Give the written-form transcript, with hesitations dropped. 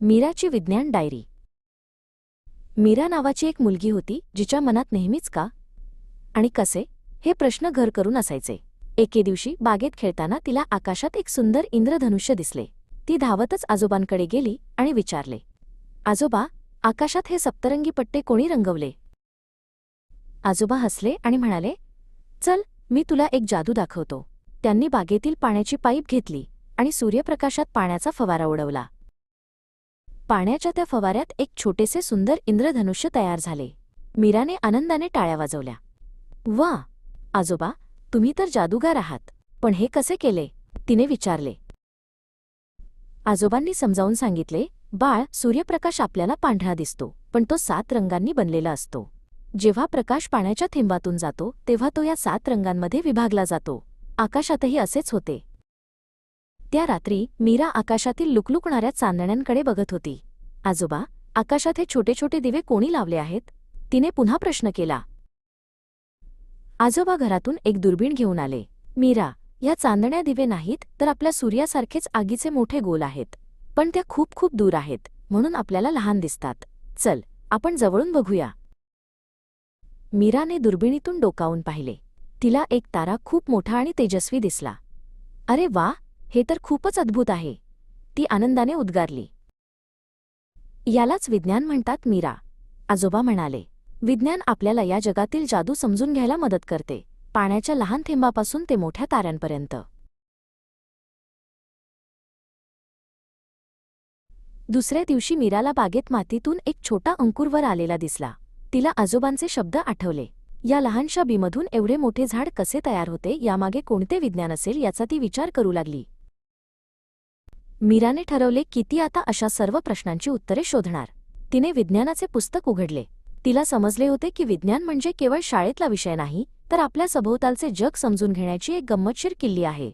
मीराची विज्ञान डायरी. मीरा नावाची एक मुलगी होती जिच्या मनात नेहमीच का आणि कसे हे प्रश्न घर करून असायचे. एके दिवशी बागेत खेळताना तिला आकाशात एक सुंदर इंद्रधनुष्य दिसले. ती धावतच आजोबांकडे गेली आणि विचारले, आजोबा, आकाशात हे सप्तरंगी पट्टे कोणी रंगवले? आजोबा हसले आणि म्हणाले, चल, मी तुला एक जादू दाखवतो. त्यांनी बागेतील पाण्याची पाईप घेतली आणि सूर्यप्रकाशात पाण्याचा फवारा उडवला. पाण्याच्या त्या फवाऱ्यात एक छोटेसे सुंदर इंद्रधनुष्य तयार झाले. मीराने आनंदाने टाळ्या वाजवल्या. वा आजोबा, तुम्ही तर जादूगार आहात. पण हे कसे केले? तिने विचारले. आजोबांनी समजावून सांगितले, बाळ, सूर्यप्रकाश आपल्याला पांढरा दिसतो, पण तो 7 रंगांनी बनलेला असतो. जेव्हा प्रकाश पाण्याच्या थेंबातून जातो तेव्हा तो या 7 रंगांमध्ये विभागला जातो. आकाशातही असेच होते. त्या रात्री मीरा आकाशातील लुकलुकणाऱ्या चांदण्यांकडे बघत होती. आजोबा, आकाशात हे छोटे छोटे दिवे कोणी लावले आहेत? तिने पुन्हा प्रश्न केला. आजोबा घरातून एक दुर्बीण घेऊन आले. मीरा, या चांदण्या दिवे नाहीत तर आपल्या सूर्यासारखेच आगीचे मोठे गोल आहेत. पण त्या खूप खूप दूर आहेत, म्हणून आपल्याला लहान दिसतात. चल, आपण जवळून बघूया. मीराने दुर्बिणीतून डोकावून पाहिले. तिला एक तारा खूप मोठा आणि तेजस्वी दिसला. अरे वा, हे तर खूपच अद्भुत आहे, ती आनंदाने उद्गारली. यालाच विज्ञान म्हणतात मीरा, आजोबा म्हणाले. विज्ञान आपल्याला या जगातील जादू समजून घ्यायला मदत करते, पाण्याच्या लहान थेंबापासून ते मोठ्या ताऱ्यांपर्यंत. दुसऱ्या दिवशी मीराला बागेत मातीतून एक छोटा अंकुर वर आलेला दिसला. तिला आजोबांचे शब्द आठवले. या लहानशा बीमधून एवढे मोठे झाड कसे तयार होते, यामागे कोणते विज्ञान असेल याचा ती विचार करू लागली. मीराने ठरवले की ती आता अशा सर्व प्रश्नांची उत्तरे शोधणार. तिने विज्ञानाचे पुस्तक उघडले. तिला समजले होते की विज्ञान म्हणजे केवळ शाळेतला विषय नाही, तर आपल्या सभोवतालचे जग समजून घेण्याची एक गंमतशीर किल्ली आहे.